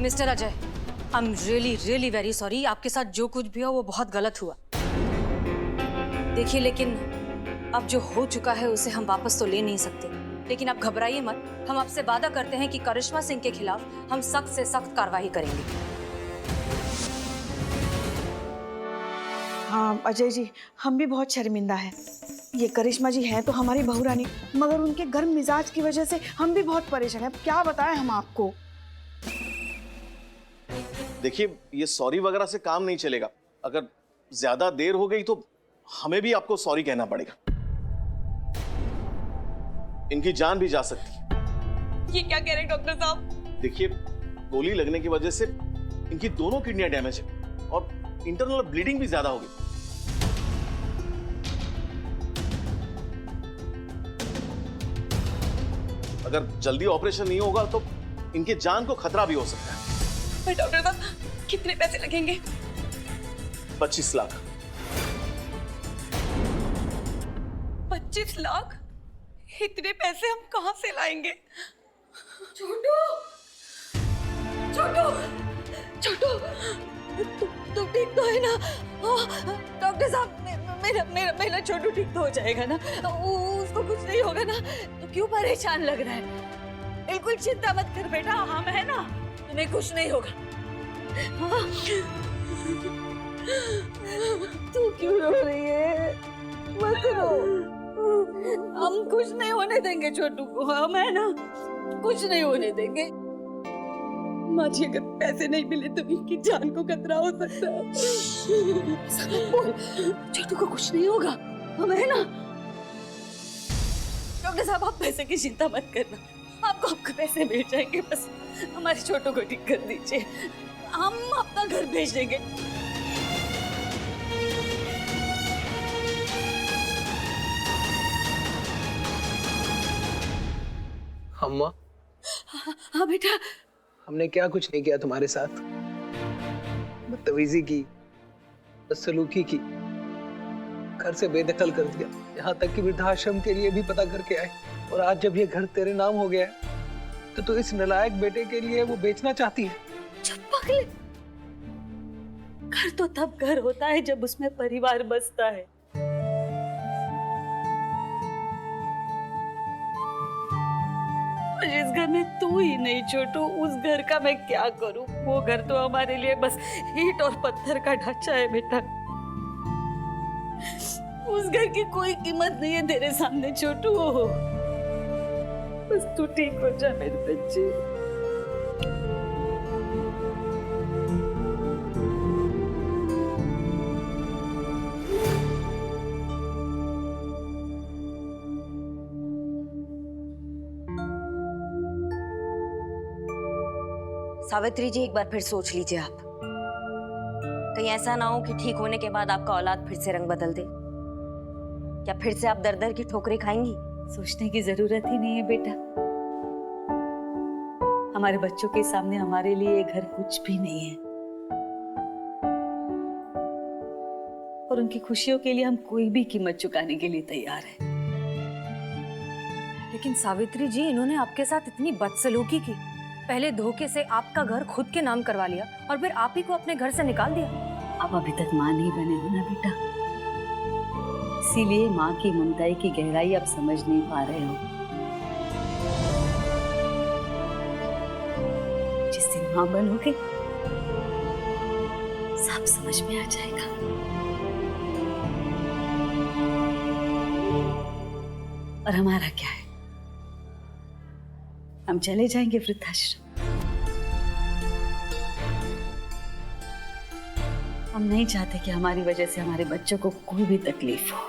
Mister Ajay, I am really really very sorry. आपके साथ जो कुछ भी हो वो बहुत गलत हुआ। देखिए, लेकिन अब जो हो चुका है उसे हम वापस तो ले नहीं सकते, लेकिन आप घबराइए मत। हम आपसे वादा करते हैं कि करिश्मा सिंह के खिलाफ हम सख्त से सख्त कार्रवाई करेंगे। हाँ अजय जी, हम भी बहुत शर्मिंदा हैं। ये करिश्मा जी हैं तो हमारी बहू रानी, मगर उनके गर्म मिजाज की वजह से हम भी बहुत परेशान हैं। अब क्या बताएं हम आपको। देखिए, ये सॉरी वगैरह से काम नहीं चलेगा। अगर ज्यादा देर हो गई तो हमें भी आपको सॉरी कहना पड़ेगा। इनकी जान भी जा सकती है। ये क्या कह रहे हैं डॉक्टर साहब? देखिए, गोली लगने की वजह से इनकी दोनों किडनियां डैमेज है और इंटरनल ब्लीडिंग भी ज्यादा हो गई। अगर जल्दी ऑपरेशन नहीं होगा तो इनके जान को खतरा भी हो सकता है। पर डॉक्टर साहब, कितने पैसे लगेंगे? 25 लाख। 25 लाख? इतने पैसे हम कहां से लाएंगे? छोटू, छोटू, छोटू, तुम ठीक तो है ना? डॉक्टर साहब, मेरा छोटू ठीक तो हो जाएगा ना? उसको कुछ नहीं होगा ना? तो क्यों परेशान लग रहा है? बिल्कुल चिंता मत कर बेटा, हम है ना, तुम्हें कुछ नहीं होगा। तू क्यों रो रही है? मत रो, हम कुछ नहीं होने देंगे छोटू को, हम है ना, कुछ नहीं होने देंगे। माँ जी, अगर पैसे नहीं मिले तो इनकी जान को खतरा हो सकता है। बोल, छोटू को कुछ नहीं होगा, हम है ना। डॉक्टर साहब, आप पैसे की चिंता मत करना, आपको पैसे मिल जाएंगे। बस हमारे छोटू को ठीक कर दीजिए, हम अपना घर भेज देंगे। अम्मा, हाँ बेटा। हमने क्या कुछ नहीं किया तुम्हारे साथ। बदतमीजी की, बदसलूकी की, घर से बेदखल कर दिया, यहाँ तक कि वृद्धाश्रम के लिए भी पता करके आए। और आज जब ये घर तेरे नाम हो गया है तो तू इस नालायक बेटे के लिए वो बेचना चाहती है। चुप पागल, घर तो तब घर होता है जब उसमें परिवार बसता है। जिस घर में तू ही नहीं छोटू, उस घर का मैं क्या करूं? वो घर तो हमारे लिए बस ईंट और पत्थर का ढांचा है बेटा। उस घर की कोई कीमत नहीं है तेरे सामने छोटू। बस तू ठीक हो जा मेरे बच्चे। सावित्री जी, एक बार फिर सोच लीजिए आप। कहीं ऐसा ना हो कि ठीक होने के बाद आपका औलाद फिर से रंग बदल दे। क्या फिर से आप दर दर की ठोकरें खाएंगी? सोचने की जरूरत ही नहीं है बेटा। हमारे बच्चों के सामने हमारे लिए ये घर कुछ भी नहीं है, और उनकी खुशियों के लिए हम कोई भी कीमत चुकाने के लिए तैयार हैं। लेकिन सावित्री जी, इन्होंने आपके साथ इतनी बदसलूकी की, पहले धोखे से आपका घर खुद के नाम करवा लिया और फिर आप ही को अपने घर से निकाल दिया। आप अभी तक माँ नहीं बने हो ना बेटा, इसीलिए माँ की ममताई की गहराई आप समझ नहीं पा रहे हो। जिस दिन माँ बनोगे सब समझ में आ जाएगा। और हमारा क्या है, हम चले जाएंगे वृद्धाश्रम। हम नहीं चाहते कि हमारी वजह से हमारे बच्चों को कोई भी तकलीफ हो।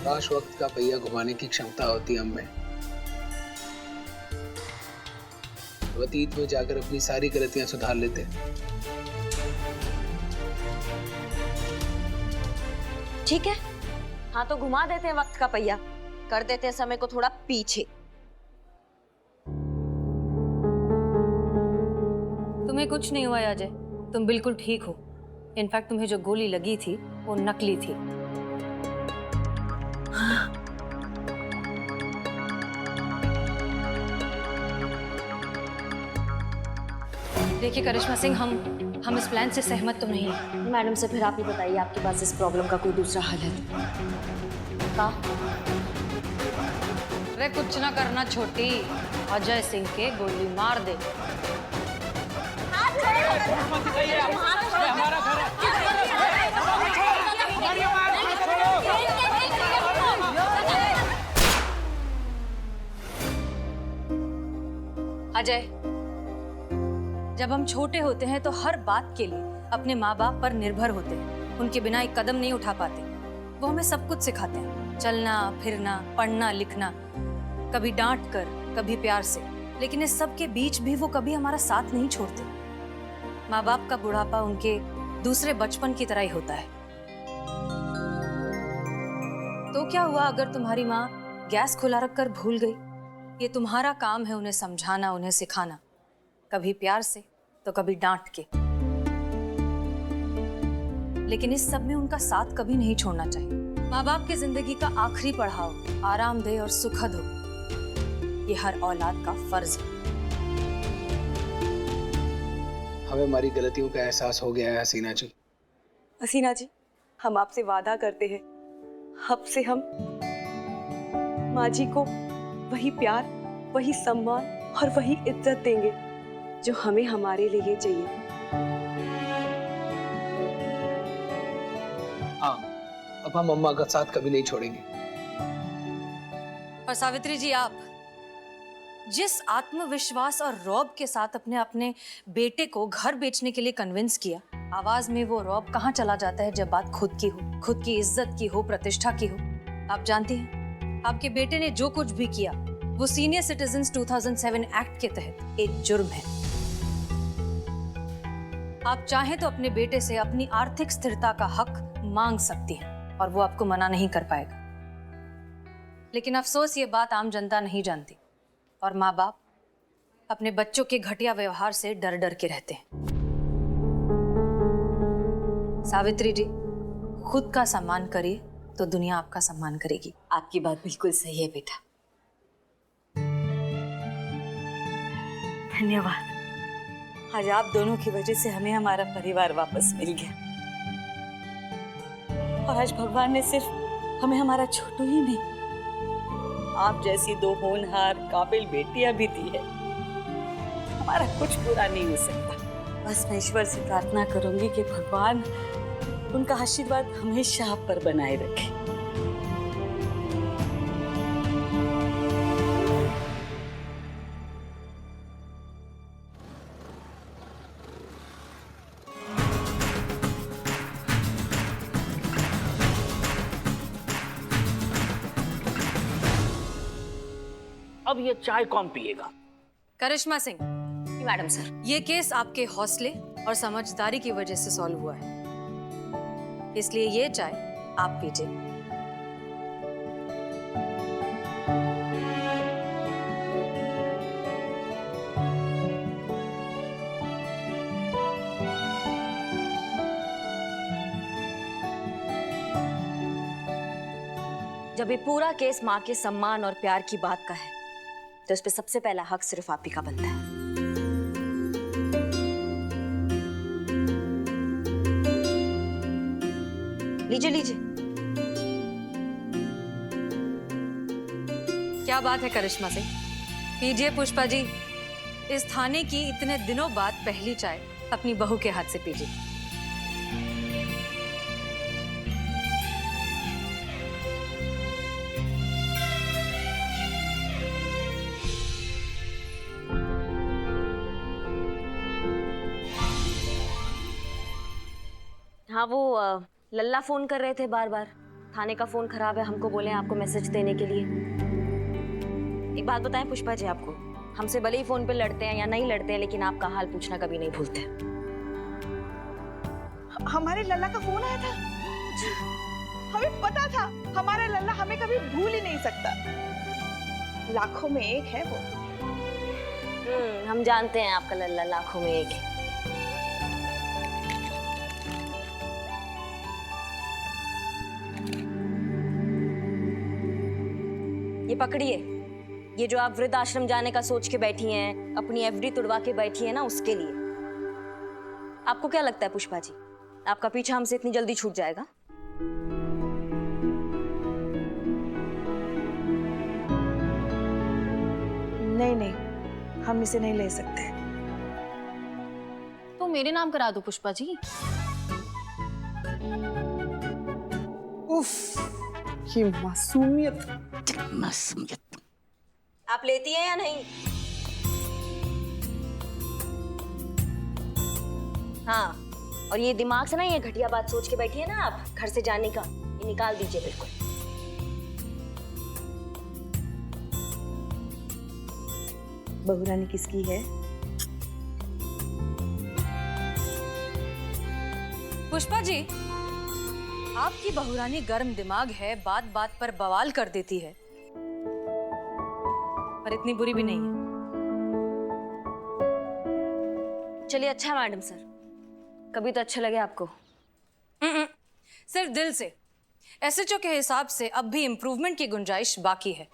काश वक्त का पहिया घुमाने की क्षमता होती हम में, तो अतीत में जाकर अपनी सारी गलतियां सुधार लेते। ठीक है, हाँ तो घुमा देते हैं वक्त का पहिया, कर देते हैं समय को थोड़ा पीछे। तुम्हें कुछ नहीं हुआ अजय, तुम बिल्कुल ठीक हो। इनफैक्ट तुम्हें जो गोली लगी थी वो नकली थी। देखिए करिश्मा सिंह, हम इस प्लान से सहमत तो नहीं हैं। मैडम से फिर आप ही बताइए, आपके पास इस प्रॉब्लम का कोई दूसरा हल है तो? अरे कुछ ना करना छोटी, अजय सिंह के गोली मार दे। अजय, जब हम छोटे होते हैं तो हर बात के लिए अपने माँ बाप पर निर्भर होते हैं। उनके बिना एक कदम नहीं उठा पाते। वो हमें सब कुछ सिखाते हैं, चलना फिरना, पढ़ना लिखना, कभी डांट कर, कभी प्यार से। लेकिन इस सब के बीच भी वो कभी हमारा साथ नहीं छोड़ते। माँ बाप का बुढ़ापा उनके दूसरे बचपन की तरह ही होता है। तो क्या हुआ अगर तुम्हारी माँ गैस खुला रखकर भूल गई? ये तुम्हारा काम है उन्हें समझाना, उन्हें सिखाना, कभी प्यार से तो कभी डांट के। लेकिन इस सब में उनका साथ कभी नहीं छोड़ना चाहिए। माँ बाप की जिंदगी का आखिरी पड़ाव आरामदेह और सुखद हो, ये हर औलाद का फर्ज है। हमें हमारी गलतियों का एहसास हो गया है हसीना जी। हसीना जी, हम आपसे वादा करते हैं, अब से हम माँ जी को वही प्यार, वही सम्मान और वही इज्जत देंगे जो हमें हमारे लिए चाहिए। हाँ, अब हम अम्मा का साथ कभी नहीं छोड़ेंगे। और सावित्री जी, आप जिस आत्मविश्वास और रौब के साथ अपने बेटे को घर बेचने के लिए कन्विंस किया, आवाज में वो रौब कहाँ चला जाता है जब बात खुद की हो, खुद की इज्जत की हो, प्रतिष्ठा की हो। आप जानती हैं, आपके बेटे ने जो कुछ भी किया वो सीनियर सिटीजन्स 2007 एक्ट के तहत एक जुर्म है। आप चाहें तो अपने बेटे से अपनी आर्थिक स्थिरता का हक मांग सकती हैं और वो आपको मना नहीं कर पाएगा। लेकिन अफसोस ये बात आम जनता नहीं जानती और माँ बाप अपने बच्चों के घटिया व्यवहार से डर डर के रहते हैं। सावित्री जी, खुद का सम्मान करिए तो दुनिया आपका सम्मान करेगी। आपकी बात बिल्कुल सही है बेटा। धन्यवाद। आज आप दोनों की वजह से हमें हमारा परिवार वापस मिल गया। और आज भगवान ने सिर्फ हमें हमारा छोटू ही नहीं, आप जैसी दो होनहार काबिल बेटियां भी दी है। हमारा कुछ बुरा नहीं हो सकता। बस मैं ईश्वर से प्रार्थना करूंगी कि भगवान उनका आशीर्वाद हमेशा आप पर बनाए रखे। अब ये चाय कौन पिएगा? करिश्मा सिंह, मैडम सर, ये केस आपके हौसले और समझदारी की वजह से सॉल्व हुआ है, इसलिए ये चाय आप पीजिए। जब ये पूरा केस माँ के सम्मान और प्यार की बात का है तो इस पे सबसे पहला हक सिर्फ आप ही का बनता है। लीजिए लीजिए। क्या बात है करिश्मा सिंह, पीजिए। पुष्पा जी, इस थाने की इतने दिनों बाद पहली चाय अपनी बहू के हाथ से पीजिए। हाँ, वो लल्ला फोन कर रहे थे बार बार। थाने का फोन खराब है, हमको बोले आपको मैसेज देने के लिए। एक बात बताएं पुष्पा जी आपको, हमसे भले ही फोन पे लड़ते हैं या नहीं लड़ते हैं, लेकिन आपका हाल पूछना कभी नहीं भूलते। हमारे लल्ला का फोन आया था। हमें पता था हमारा लल्ला हमें कभी भूल ही नहीं सकता। लाखों में एक है वो। हम जानते हैं आपका लल्ला लाखों में एक है। ये पकड़िए, ये जो आप वृद्ध आश्रम जाने का सोच के बैठी हैं, अपनी एफडी तुड़वा के बैठी है ना, उसके लिए आपको क्या लगता है पुष्पा जी, आपका पीछा हमसे इतनी जल्दी छूट जाएगा? नहीं नहीं, हम इसे नहीं ले सकते। तो मेरे नाम करा दो पुष्पा जी। उफ, ये मासूमियत। मासूमियत। आप लेती हैं या नहीं? हाँ, और ये दिमाग से ना ये घटिया बात सोच के बैठी है ना आप घर से जाने का, ये निकाल दीजिए बिल्कुल। बहुरानी किसकी है? पुष्पा जी, आपकी बहुरानी गर्म दिमाग है, बात बात पर बवाल कर देती है, पर इतनी बुरी भी नहीं है। चलिए अच्छा मैडम सर, कभी तो अच्छा लगे आपको। सिर्फ दिल से। एसएचओ के हिसाब से अब भी इम्प्रूवमेंट की गुंजाइश बाकी है।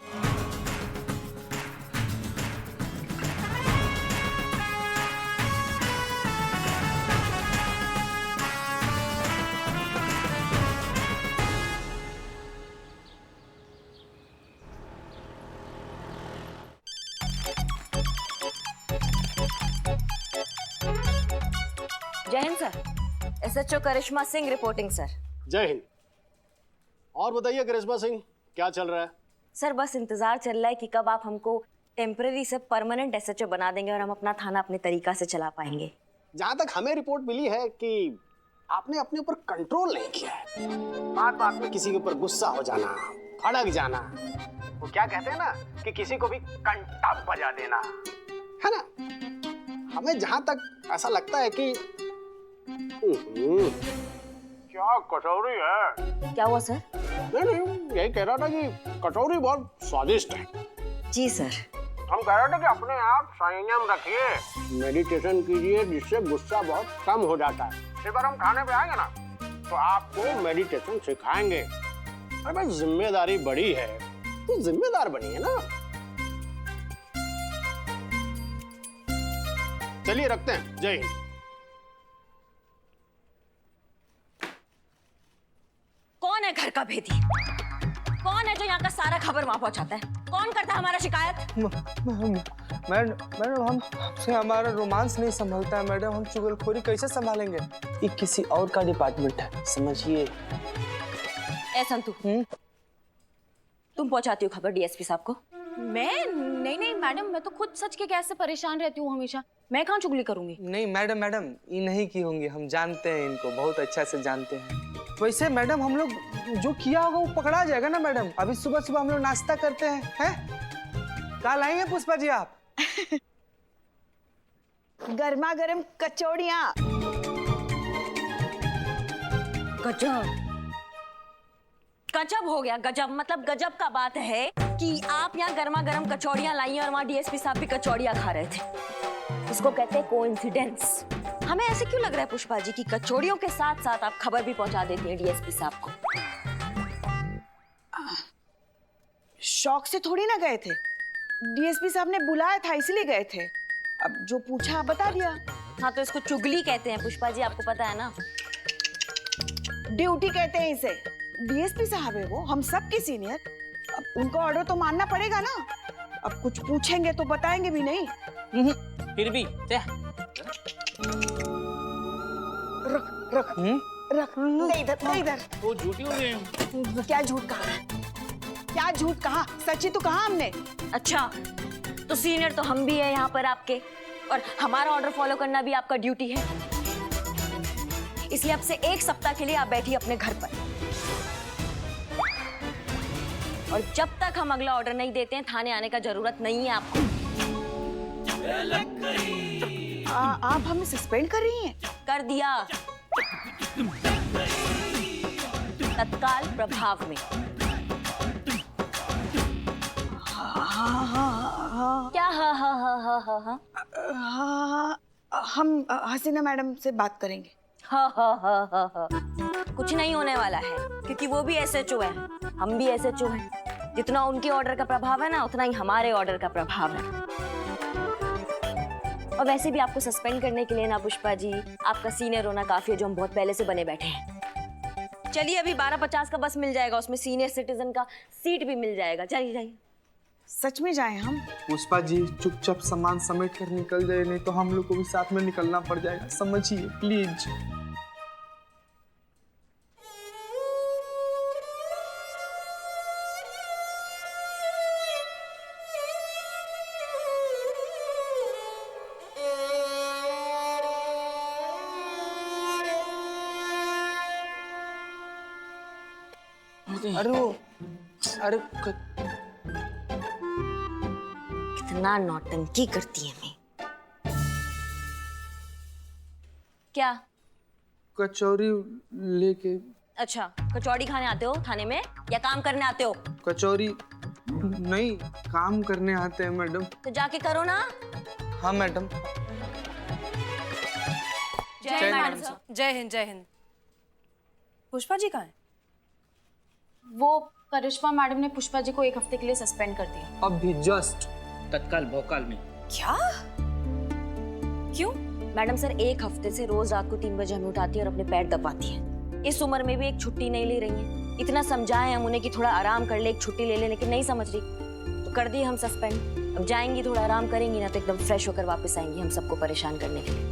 जय हिंद सर, एसएचओ करिश्मा सिंह रिपोर्टिंग सर। जय हिंद। और बताइए करिश्मा सिंह, क्या चल रहा है? सर बस इंतजार चल रहा है कि कब आप हमको टेम्पररी से परमानेंट एसएचओ बना देंगे और हम अपना थाना अपने तरीका से चला पाएंगे। जहां तक हमें रिपोर्ट मिली है कि आपने अपने ऊपर कंट्रोल नहीं किया है। बात बात में किसी के ऊपर गुस्सा हो जाना, भड़क जाना, वो क्या कहते हैं ना कि किसी को भी कंटा बजा देना, है ना? हमें जहां तक ऐसा लगता है कि क्या कचौरी है। क्या हुआ सर? नहीं, यही कह रहा था कि कचौरी बहुत स्वादिष्ट है। जी सर। हम कह रहे थे कि अपने आप संयम रखिए, मेडिटेशन कीजिए, जिससे गुस्सा बहुत कम हो जाता है। एक बार हम खाने पे आएंगे ना तो आपको मेडिटेशन सिखाएंगे। अरे भाई जिम्मेदारी बड़ी है तो जिम्मेदार बनिए ना। चलिए रखते हैं। जय हिंद। कौन है घर का भेदी? कौन है जो यहाँ का सारा खबर वहां पहुंचाता है? कौन करता है हमारा शिकायत? मैडम हमसे हमारा रोमांस नहीं संभलता है मैडम, हम चुगलखोरी कैसे संभालेंगे? ये किसी और का डिपार्टमेंट है, समझिए। ए संतू, तुम पहुंचाती हो खबर डीएसपी साहब को? मैं नहीं मैडम, मैं तो खुद सच के गैस से परेशान रहती हूँ हमेशा। मैं कहाँ चुगली करूंगी? नहीं मैडम, ये नहीं की होंगी, हम जानते हैं इनको, बहुत अच्छा से जानते हैं। वैसे मैडम हम लोग जो किया होगा वो पकड़ा जाएगा ना मैडम। अभी सुबह सुबह हम लोग नाश्ता करते हैं। कल आएंगे पुष्पा जी आप? गर्मा गर्म कचौड़ियाँ। गजब, गजब हो गया। गजब मतलब गजब का बात है कि आप यहाँ गर्मा गर्म कचौड़ियाँ लाई और वहाँ डीएसपी साहब भी कचौड़ियाँ खा रहे थे। इसको कहते हैं कोइंसिडेंस। हमें ऐसे क्यों लग रहा है पुष्पा जी कि कचौड़ियों के साथ साथ आप खबर भी पहुंचा देती हैं डीएसपी साहब को? शौक से थोड़ी ना गए थे, डीएसपी साहब ने बुलाया था इसलिए गए थे। अब जो पूछा बता दिया। हाँ तो इसको चुगली कहते हैं पुष्पा जी, आपको पता है ना। ड्यूटी कहते हैं इसे। डीएसपी साहब है वो, हम सब के सीनियर। अब उनका ऑर्डर तो मानना पड़ेगा ना। अब कुछ पूछेंगे तो बताएंगे भी नहीं। फिर भी रख नहीं इधर। वो झूठी हो गई हूँ। क्या झूठ कहा? सच ही तो कहा हमने। अच्छा तो सीनियर तो हम भी है यहाँ पर आपके, और हमारा ऑर्डर फॉलो करना भी आपका ड्यूटी है। इसलिए अब से 1 सप्ताह के लिए आप बैठिए अपने घर पर, और जब तक हम अगला ऑर्डर नहीं देते हैं थाने आने का जरूरत नहीं है आपको। आप हमें सस्पेंड कर रही हैं? कर दिया, तत्काल प्रभाव में। क्या हाँ? हम हसीना मैडम से बात करेंगे। हाँ। कुछ नहीं होने वाला है क्योंकि वो भी एसएचओ है, हम भी एसएचओ हैं। जितना उनके ऑर्डर का प्रभाव है ना, उतना ही हमारे ऑर्डर का प्रभाव है। और वैसे भी आपको सस्पेंड करने के लिए ना पुष्पा जी आपका सीनियर होना काफी है, जो हम बहुत पहले से बने बैठे हैं। चलिए अभी 12:50 का बस मिल जाएगा, उसमें सीनियर सिटीजन का सीट भी मिल जाएगा। चलिए जाइए। सच में जाए हम? पुष्पा जी चुपचाप सामान समेट कर निकल जाए, नहीं तो हम लोग को भी साथ में निकलना पड़ जाएगा, समझिए प्लीज। अरे कितना नौटंकी करती है मैं। क्या? कचौरी लेके। अच्छा, कचौड़ी खाने आते हो थाने में या काम करने आते हो? कचौरी नहीं, काम करने आते हैं मैडम। तो जाके करो ना। हाँ मैडम। जय हिंद मैडम सर। जय हिंद जय हिंद। पुष्पा जी कहाँ हैं? वो करिश्मा मैडम ने पुष्पा जी को 1 हफ्ते के लिए सस्पेंड कर दिया। अब भी जस्ट तत्काल भोकाल में। क्या? क्यों? मैडम सर 1 हफ्ते से रोज रात को 3 बजे हमें उठाती है और अपने पैर दबाती है। इस उम्र में भी एक छुट्टी नहीं ले रही है। इतना समझाए हम उन्हें कि थोड़ा आराम कर ले, एक छुट्टी ले ले, लेकिन नहीं समझ रही, तो कर दी हम सस्पेंड। अब जाएंगी, थोड़ा आराम करेंगी ना तो एकदम फ्रेश होकर वापस आएंगी हम सबको परेशान करने के लिए।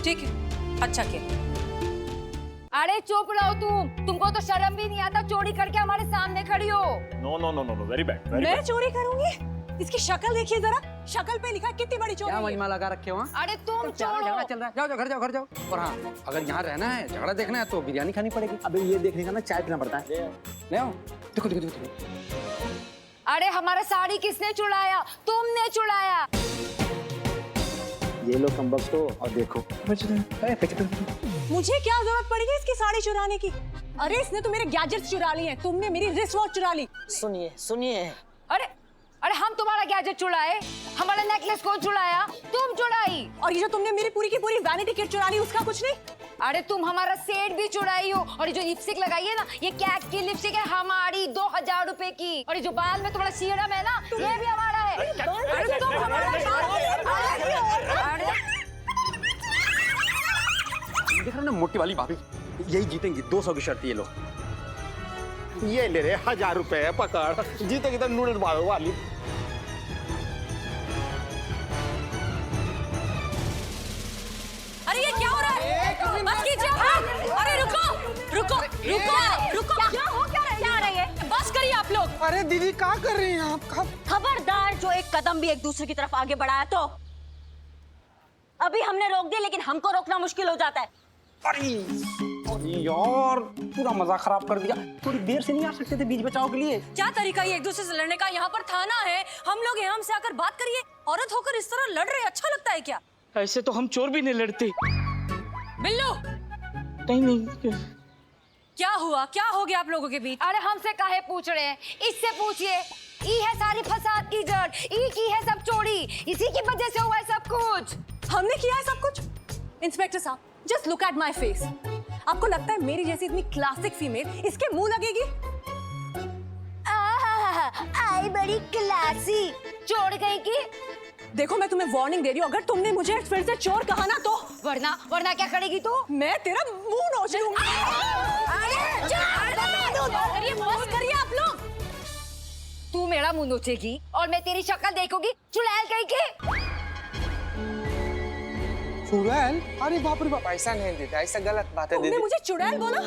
ठीक है, अच्छा किया। अरे चुप रहो तुमको तो शर्म भी नहीं आता, चोरी करके हमारे सामने खड़ी हो। No no no no no, very bad. मैं चोरी करूंगी? इसकी शक्ल देखिए जरा, शक्ल पे लिखा कितनी बड़ी चोरी क्या है। मजमा लगा रखे हो? अरे तुम झगड़ा चल रहा है, जाओ घर जाओ घर जाओ। और हाँ, अगर यहाँ रहना है, झगड़ा देखना है तो बिरयानी खानी पड़ेगी। अबे ये देखने का ना चाय पीना पड़ता है। ले आओ, देखो देखो देखो। अरे हमारा साड़ी किसने चुराया? तुमने चुराया। ये लो कमबख्त हो और देखो। मुझे क्या जरूरत पड़ेगी इसकी साड़ी चुराने की? अरे इसने तो मेरे गैजेट्स चुरा लिए हैं, तुमने मेरी रिस्ट वॉच चुरा ली। सुनिए सुनिए, अरे अरे हम तुम्हारा गैजेट चुराए? हमारा नेकलेस कौन चुराया? तुम चुराई। और ये जो तुमने मेरी पूरी की पूरी वैनिटी किट चुरा ली, उसका कुछ नहीं? अरे तुम हमारा सेट भी चुराई हो। और ये जो लिपस्टिक लगाई है ना, ये कैट की लिपस्टिक है हमारी, 2000 रुपए की। और ये जो बाल में तुम्हारा सीरम है ना, ये भी हमारा है। अरे तुम देख रहे हो ना मोटी वाली भाभी, यही जीतेंगी। 200 की शर्त ये लो। ये ले रहे 1000 रुपए पकड़, जीतेगी तो नूडल्स मारो वाली। अरे ये क्या हो रहा है? बस कीजिए। अरे रुको रुको रुको रुको। क्या हो क्या रही है? बस करिए आप लोग। अरे दीदी क्या कर रही हैं आप? खबरदार जो एक कदम भी एक दूसरे की तरफ आगे बढ़ाया तो। अभी हमने रोक दिया, लेकिन हमको रोकना मुश्किल हो जाता है। अरे यार, पूरा मजा खराब कर दिया। थोड़ी देर से नहीं आ सकते थे बीच बचाव के लिए? क्या तरीका है एक दूसरे से लड़ने का? यहाँ पर थाना है, हम लोग यहाँ से आकर बात करिए। औरत होकर इस तरह लड़ रहे, अच्छा लगता है क्या? ऐसे तो हम चोर भी नहीं लड़ते। बिल्लू, नहीं क्या हुआ? क्या हो गया आप लोगों के बीच? अरे हमसे काहे पूछ रहे हैं? इससे पूछिए। ई है सारी फसाद की जड़, ई की है सब चोरी, इसी की वजह से हुआ है सब कुछ। हमने किया है सब कुछ? इंस्पेक्टर साहब, just look at my face. आपको लगता है मेरी जैसी इतनी क्लासिक फीमेल इसके मुंह लगेगी? आई बड़ी क्लासी चोर कहीं की। देखो मैं तुम्हें वार्निंग दे रही हूँ, अगर तुमने मुझे फिर से चोर कहा ना तो वरना क्या करेगी तू? मैं तेरा मुंह नोच लूंगी। अरे बस करिए आप लोग। तू मेरा मुंह नोचेगी और मैं तेरी शक्ल देखूंगी, चुड़ैल कहीं की। चुड़ैल? अरे बाप रे बाप, ऐसा नहीं दीदी, ऐसा गलत बात है तुमने दीदी। मुझे चुड़ैल बोला?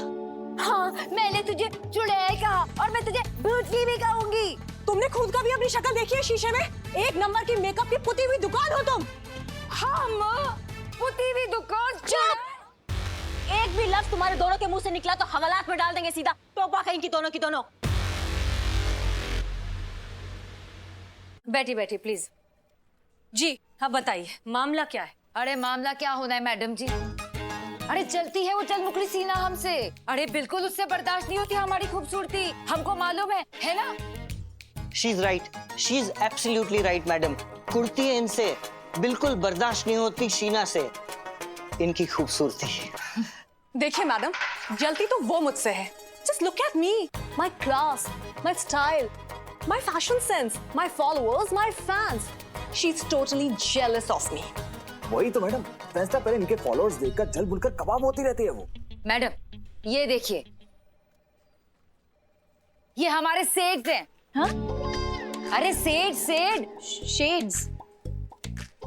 हाँ, मैंने तुझे चुड़ैल कहा और मैं तुझे भूतनी भी कहूंगी। तुमने खुद का भी अपनी शक्ल देखी है शीशे में? 1 नंबर की मेकअप की पुती हुई दुकान हो तुम। हम पुती हुई दुकान? चुप! एक भी लफ्ज तुम्हारे दोनों के मुंह से निकला तो हवालात में डाल देंगे सीधा। टोपा कहीं की दोनों की दोनों। बैठी बैठी प्लीज। जी हाँ बताइए, मामला क्या है? अरे मामला क्या होना है मैडम जी? अरे चलती है वो चलमुखड़ी सीना हमसे। अरे बिल्कुल उससे बर्दाश्त नहीं होती हमारी खूबसूरती, हमको मालूम है ना? She is right, she is absolutely right madam. Kurti है इनसे, बिल्कुल बर्दाश्त नहीं होती शीना से इनकी खूबसूरती। देखिए मैडम, जलती तो वो मुझसे है। Just look at me, my class, my style, my fashion sense, my followers, my fans. She is totally jealous of me. वही तो मैडम, फैसला पहले इनके फॉलोअर्स देखकर जल बुनकर कबाब होती रहती है वो। मैडम ये देखिए, ये हमारे सेठ हैं। हाँ? अरे सेठ शेड्स,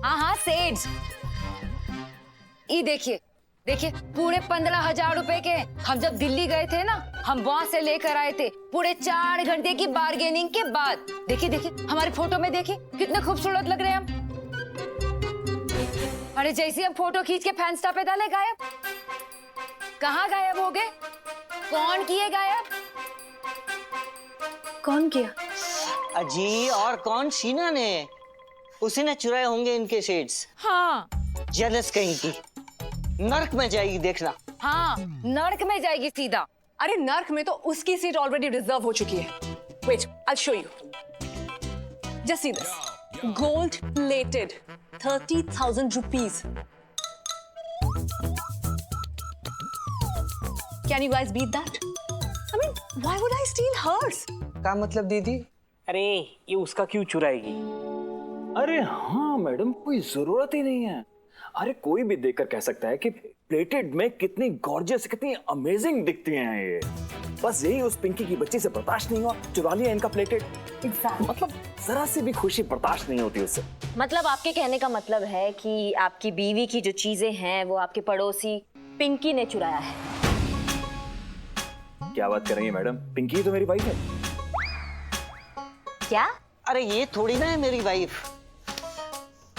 हाँ सेड्स। ये देखिए देखिए, पूरे 15,000 रुपए के। हम जब दिल्ली गए थे ना, हम वहां से लेकर आए थे पूरे 4 घंटे की बार्गेनिंग के बाद। देखिए देखिए हमारे फोटो में, देखिए कितने खूबसूरत लग रहे हैं हम। अरे जैसे हम फोटो खींच के फैंस्टा पे डाले, गायब। कहाँ गायब हो गए? कौन किए गायब? कौन किया? अजी और कौन? शीना ने। उसी ने चुराए होंगे इनके शेड्स। हाँ जेलस कहीं की, नर्क में जाएगी देखना। हाँ नर्क में जाएगी सीधा। अरे नर्क में तो उसकी सीट ऑलरेडी रिजर्व हो चुकी है। Wait, I show you. Just see this, gold plated 30,000 rupees. Can you guys beat that? I mean, why would I steal hers? क्या मतलब दीदी? अरे ये उसका क्यों चुराएगी? अरे हाँ मैडम, कोई जरूरत ही नहीं है। अरे कोई भी देखकर कह सकता है कि प्लेटेड में कितनी गॉर्जियस, कितनी अमेजिंग दिखती हैं ये। बस यही उस पिंकी की बच्ची से बर्दाश्त नहीं हुआ, चुरा लिया इनका प्लेटेड। मतलब जरा सी भी खुशी बर्दाश्त नहीं होती उससे। मतलब आपके कहने का मतलब है कि आपकी बीवी की जो चीजें हैं वो आपके पड़ोसी पिंकी ने चुराया है। क्या बात कर रही है मैडम? पिंकी तो मेरी वाइफ है। क्या? अरे ये थोड़ी ना है मेरी वाइफ।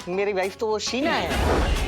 मेरी वाइफ तो वो शीना है।